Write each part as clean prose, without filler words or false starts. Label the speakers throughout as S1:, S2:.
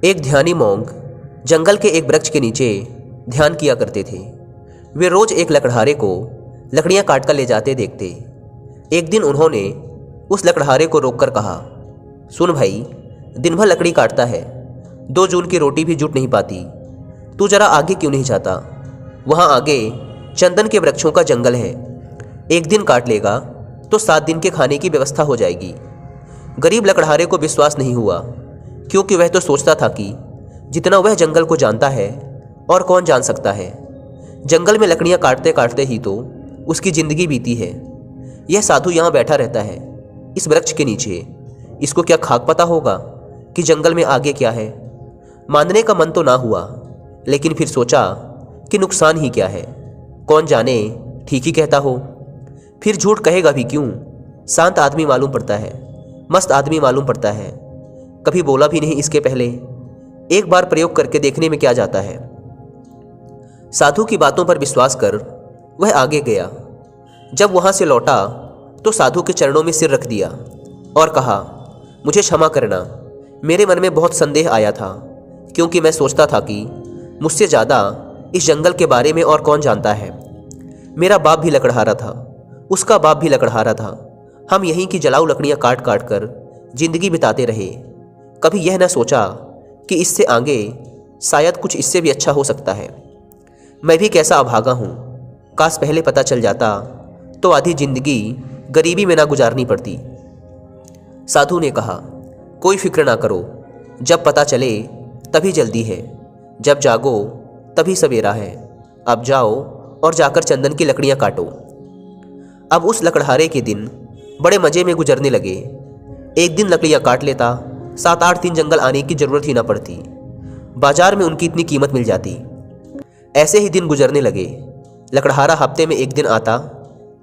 S1: एक ध्यानी मोंग जंगल के एक वृक्ष के नीचे ध्यान किया करते थे। वे रोज एक लकड़हारे को लकड़ियां काट कर ले जाते देखते। एक दिन उन्होंने उस लकड़हारे को रोककर कहा, सुन भाई, दिन भर लकड़ी काटता है, 2 जून की रोटी भी जुट नहीं पाती। तू जरा आगे क्यों नहीं जाता? वहाँ आगे चंदन के वृक्षों का जंगल है। एक दिन काट लेगा तो 7 दिन के खाने की व्यवस्था हो जाएगी। गरीब लकड़हारे को विश्वास नहीं हुआ, क्योंकि वह तो सोचता था कि जितना वह जंगल को जानता है और कौन जान सकता है। जंगल में लकड़ियां काटते काटते ही तो उसकी जिंदगी बीती है। यह साधु यहाँ बैठा रहता है इस वृक्ष के नीचे। इसको क्या खाक पता होगा कि जंगल में आगे क्या है? मानने का मन तो ना हुआ, लेकिन फिर सोचा कि नुकसान ही क्या है, कौन जाने ठीक ही कहता हो। फिर झूठ कहेगा भी क्यों? शांत आदमी मालूम पड़ता है, मस्त आदमी मालूम पड़ता है। कभी बोला भी नहीं इसके पहले। एक बार प्रयोग करके देखने में क्या जाता है। साधु की बातों पर विश्वास कर वह आगे गया। जब वहां से लौटा तो साधु के चरणों में सिर रख दिया और कहा, मुझे क्षमा करना, मेरे मन में बहुत संदेह आया था, क्योंकि मैं सोचता था कि मुझसे ज़्यादा इस जंगल के बारे में और कौन जानता है। मेरा बाप भी लकड़हारा था, उसका बाप भी लकड़हारा था। हम यहीं की जलाऊ लकड़ियां काट काट कर जिंदगी बिताते रहे। कभी यह न सोचा कि इससे आगे शायद कुछ इससे भी अच्छा हो सकता है। मैं भी कैसा अभागा हूँ, काश पहले पता चल जाता तो आधी जिंदगी गरीबी में ना गुजारनी पड़ती। साधु ने कहा, कोई फिक्र ना करो, जब पता चले तभी जल्दी है, जब जागो तभी सवेरा है। अब जाओ और जाकर चंदन की लकड़ियां काटो। अब उस लकड़हारे के दिन बड़े मज़े में गुजरने लगे। एक दिन लकड़ियां काट लेता, 7-8 दिन जंगल आने की जरूरत ही ना पड़ती। बाजार में उनकी इतनी कीमत मिल जाती। ऐसे ही दिन गुजरने लगे। लकड़हारा हफ्ते में एक दिन आता,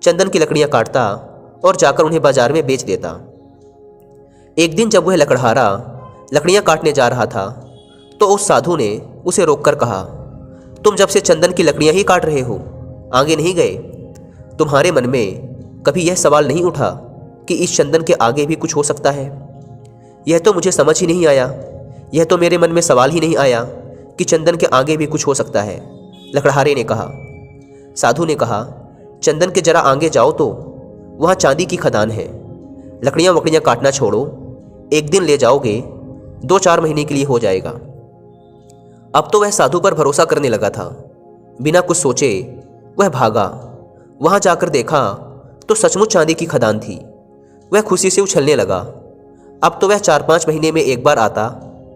S1: चंदन की लकड़ियां काटता और जाकर उन्हें बाजार में बेच देता। एक दिन जब वह लकड़हारा लकड़ियां काटने जा रहा था तो उस साधु ने उसे रोककर कहा, तुम जब से चंदन की लकड़ियां ही काट रहे हो, आगे नहीं गए? तुम्हारे मन में कभी यह सवाल नहीं उठा कि इस चंदन के आगे भी कुछ हो सकता है? यह तो मुझे समझ ही नहीं आया। यह तो मेरे मन में सवाल ही नहीं आया कि चंदन के आगे भी कुछ हो सकता है, लकड़हारे ने कहा। साधु ने कहा, चंदन के जरा आगे जाओ तो वहाँ चांदी की खदान है। लकड़ियाँ वकड़ियाँ काटना छोड़ो, एक दिन ले जाओगे, 2-4 महीने के लिए हो जाएगा। अब तो वह साधु पर भरोसा करने लगा था। बिना कुछ सोचे वह भागा। वहाँ जाकर देखा तो सचमुच चांदी की खदान थी। वह खुशी से उछलने लगा। अब तो वह 4-5 महीने में एक बार आता,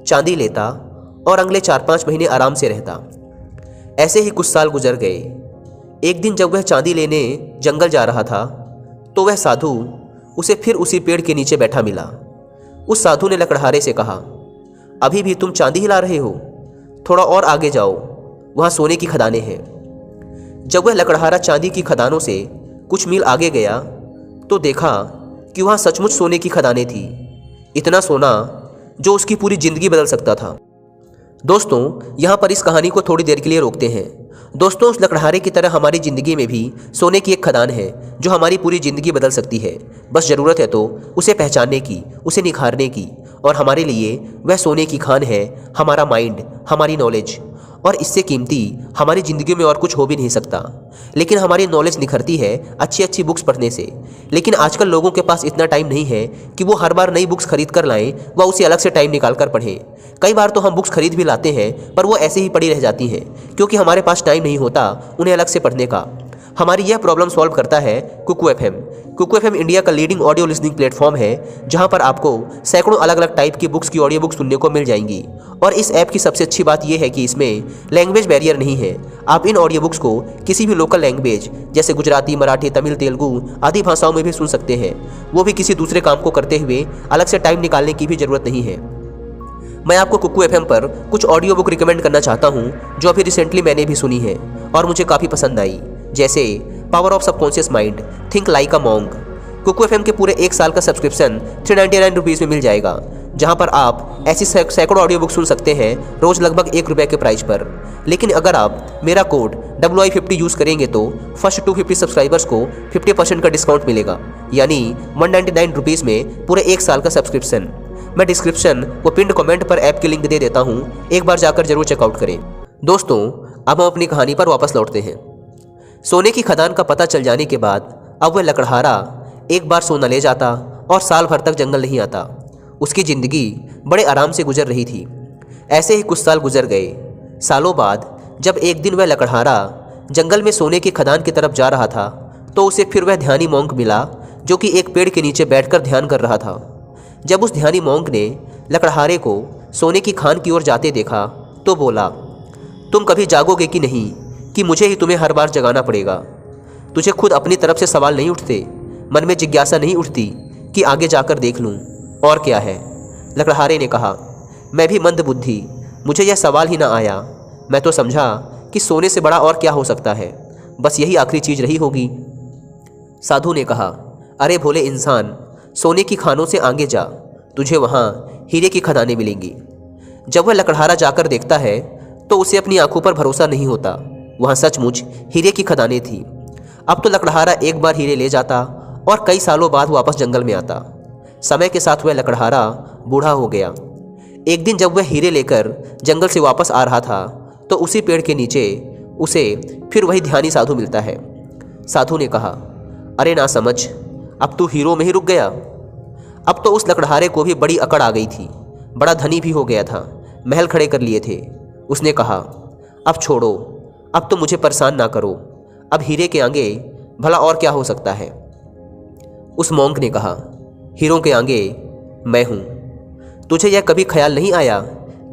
S1: चांदी लेता और अगले 4-5 महीने आराम से रहता। ऐसे ही कुछ साल गुजर गए। एक दिन जब वह चांदी लेने जंगल जा रहा था तो वह साधु उसे फिर उसी पेड़ के नीचे बैठा मिला। उस साधु ने लकड़हारे से कहा, अभी भी तुम चांदी ही ला रहे हो? थोड़ा और आगे जाओ, वहाँ सोने की खदानें हैं। जब वह लकड़हारा चांदी की खदानों से कुछ मील आगे गया तो देखा कि वहाँ सचमुच सोने की खदानें थी। इतना सोना जो उसकी पूरी जिंदगी बदल सकता था। दोस्तों, यहाँ पर इस कहानी को थोड़ी देर के लिए रोकते हैं। दोस्तों, उस लकड़हारे की तरह हमारी ज़िंदगी में भी सोने की एक खदान है जो हमारी पूरी ज़िंदगी बदल सकती है। बस ज़रूरत है तो उसे पहचानने की, उसे निखारने की। और हमारे लिए वह सोने की खान है हमारा माइंड, हमारी नॉलेज। और इससे कीमती हमारी ज़िंदगी में और कुछ हो भी नहीं सकता। लेकिन हमारी नॉलेज निखरती है अच्छी अच्छी बुक्स पढ़ने से। लेकिन आजकल लोगों के पास इतना टाइम नहीं है कि वो हर बार नई बुक्स खरीद कर लाएं व उसे अलग से टाइम निकाल कर पढ़ें। कई बार तो हम बुक्स खरीद भी लाते हैं पर वो ऐसे ही पड़ी रह जाती हैं, क्योंकि हमारे पास टाइम नहीं होता उन्हें अलग से पढ़ने का। हमारी यह प्रॉब्लम सॉल्व करता है Kuku FM. Kuku FM India का लीडिंग ऑडियो लिसनिंग प्लेटफॉर्म है, जहां पर आपको सैकड़ों अलग अलग टाइप की बुक्स की ऑडियो बुक सुनने को मिल जाएंगी। और इस ऐप की सबसे अच्छी बात यह है कि इसमें लैंग्वेज बैरियर नहीं है। आप इन ऑडियो बुक्स को किसी भी लोकल लैंग्वेज जैसे गुजराती, मराठी, तमिल, तेलुगु आदि भाषाओं में भी सुन सकते हैं। वो भी किसी दूसरे काम को करते हुए अलग से टाइम निकालने की भी ज़रूरत नहीं है। मैं आपको कुकू एफएम पर कुछ ऑडियो बुक रिकमेंड करना चाहता हूँ जो अभी रिसेंटली मैंने भी सुनी है और मुझे काफ़ी पसंद आई, जैसे power of subconscious mind, think like a monk. Kuku FM के पूरे 1 साल का सब्सक्रिप्शन 399 रुपीज़ में मिल जाएगा, जहां पर आप ऐसी सैकड़ों ऑडियो बुक सुन सकते हैं रोज़ लगभग ₹1 के प्राइस पर। लेकिन अगर आप मेरा कोड WI50 यूज़ करेंगे तो फर्स्ट 250 सब्सक्राइबर्स को 50% का डिस्काउंट मिलेगा, यानी 199 रुपीज़ में पूरे 1 साल का सब्सक्रिप्शन। मैं डिस्क्रिप्शन व पिंड कमेंट पर ऐप की लिंक दे देता हूँ, एक बार जाकर जरूर चेकआउट करें। दोस्तों, अब हम अपनी कहानी पर वापस लौटते हैं। सोने की खदान का पता चल जाने के बाद अब वह लकड़हारा एक बार सोना ले जाता और साल भर तक जंगल नहीं आता। उसकी ज़िंदगी बड़े आराम से गुजर रही थी। ऐसे ही कुछ साल गुजर गए। सालों बाद जब एक दिन वह लकड़हारा जंगल में सोने की खदान की तरफ जा रहा था तो उसे फिर वह ध्यानी मोंक मिला जो कि एक पेड़ के नीचे बैठकर ध्यान कर रहा था। जब उस ध्यानी मोंक ने लकड़हारे को सोने की खान की ओर जाते देखा तो बोला, तुम कभी जागोगे कि नहीं कि मुझे ही तुम्हें हर बार जगाना पड़ेगा? तुझे खुद अपनी तरफ से सवाल नहीं उठते? मन में जिज्ञासा नहीं उठती कि आगे जाकर देख लूं और क्या है? लकड़हारे ने कहा, मैं भी मंद बुद्धि, मुझे यह सवाल ही ना आया। मैं तो समझा कि सोने से बड़ा और क्या हो सकता है, बस यही आखिरी चीज़ रही होगी। साधु ने कहा, अरे भोले इंसान, सोने की खानों से आगे जा, तुझे वहाँ हीरे की खदानें मिलेंगी। जब वह लकड़हारा जाकर देखता है तो उसे अपनी आंखों पर भरोसा नहीं होता। वहाँ सचमुच हीरे की खदानें थी। अब तो लकड़हारा एक बार हीरे ले जाता और कई सालों बाद वापस जंगल में आता। समय के साथ वह लकड़हारा बूढ़ा हो गया। एक दिन जब वह हीरे लेकर जंगल से वापस आ रहा था तो उसी पेड़ के नीचे उसे फिर वही ध्यानी साधु मिलता है। साधु ने कहा, अरे ना समझ, अब तू हीरो में ही रुक गया। अब तो उस लकड़हारे को भी बड़ी अकड़ आ गई थी। बड़ा धनी भी हो गया था, महल खड़े कर लिए थे। उसने कहा, अब छोड़ो, अब तो मुझे परेशान ना करो। अब हीरे के आगे भला और क्या हो सकता है? उस मोंक ने कहा, हीरों के आगे मैं हूँ। तुझे यह कभी ख्याल नहीं आया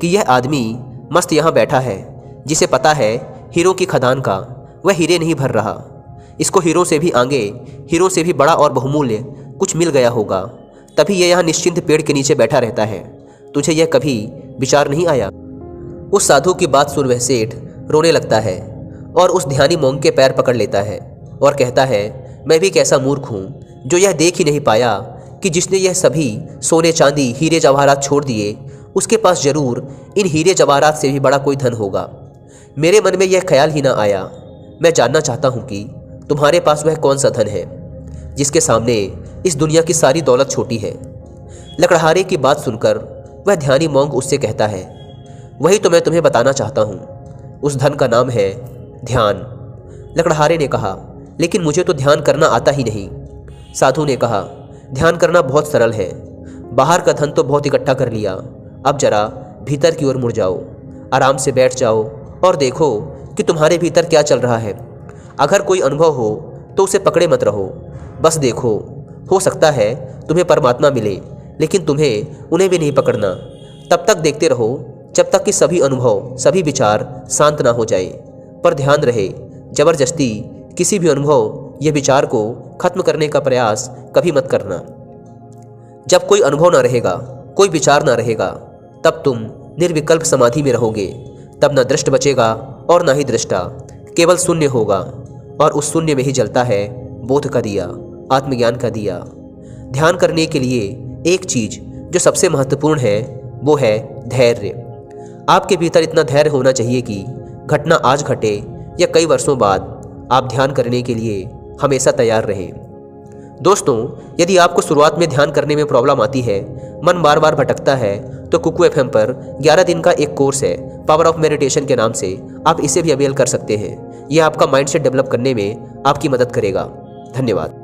S1: कि यह आदमी मस्त यहाँ बैठा है, जिसे पता है हीरों की खदान का वह हीरे नहीं भर रहा। इसको हीरों से भी आगे, हीरों से भी बड़ा और बहुमूल्य कुछ मिल गया होगा, तभी यह यहाँ निश्चिंत पेड़ के नीचे बैठा रहता है। तुझे यह कभी विचार नहीं आया? उस साधु की बात सुन वह सेठ रोने लगता है और उस ध्यानी मोंक के पैर पकड़ लेता है और कहता है, मैं भी कैसा मूर्ख हूँ जो यह देख ही नहीं पाया कि जिसने यह सभी सोने चांदी हीरे जवाहरात छोड़ दिए, उसके पास जरूर इन हीरे जवाहरात से भी बड़ा कोई धन होगा। मेरे मन में यह ख्याल ही ना आया। मैं जानना चाहता हूँ कि तुम्हारे पास वह कौन सा धन है जिसके सामने इस दुनिया की सारी दौलत छोटी है। लकड़हारे की बात सुनकर वह ध्यानी मोंक उससे कहता है, वही तो मैं तुम्हें बताना चाहता हूँ। उस धन का नाम है ध्यान। लकड़हारे ने कहा, लेकिन मुझे तो ध्यान करना आता ही नहीं। साधु ने कहा, ध्यान करना बहुत सरल है। बाहर का धन तो बहुत इकट्ठा कर लिया, अब जरा भीतर की ओर मुड़ जाओ, आराम से बैठ जाओ और देखो कि तुम्हारे भीतर क्या चल रहा है। अगर कोई अनुभव हो तो उसे पकड़े मत रहो, बस देखो। हो सकता है तुम्हें परमात्मा मिले, लेकिन तुम्हें उन्हें भी नहीं पकड़ना। तब तक देखते रहो जब तक कि सभी अनुभव, सभी विचार शांत ना हो जाए। पर ध्यान रहे, जबरदस्ती किसी भी अनुभव या विचार को खत्म करने का प्रयास कभी मत करना। जब कोई अनुभव ना रहेगा, कोई विचार ना रहेगा, तब तुम निर्विकल्प समाधि में रहोगे। तब न दृष्ट बचेगा और ना ही दृष्टा, केवल शून्य होगा। और उस शून्य में ही जलता है बोध का दिया, आत्मज्ञान का दिया। ध्यान करने के लिए एक चीज जो सबसे महत्वपूर्ण है वो है धैर्य। आपके भीतर इतना धैर्य होना चाहिए कि घटना आज घटे या कई वर्षों बाद, आप ध्यान करने के लिए हमेशा तैयार रहें। दोस्तों, यदि आपको शुरुआत में ध्यान करने में प्रॉब्लम आती है, मन बार बार भटकता है, तो कुकू FM पर 11 दिन का एक कोर्स है पावर ऑफ मेडिटेशन के नाम से, आप इसे भी अवेल कर सकते हैं। यह आपका माइंडसेट डेवलप करने में आपकी मदद करेगा। धन्यवाद।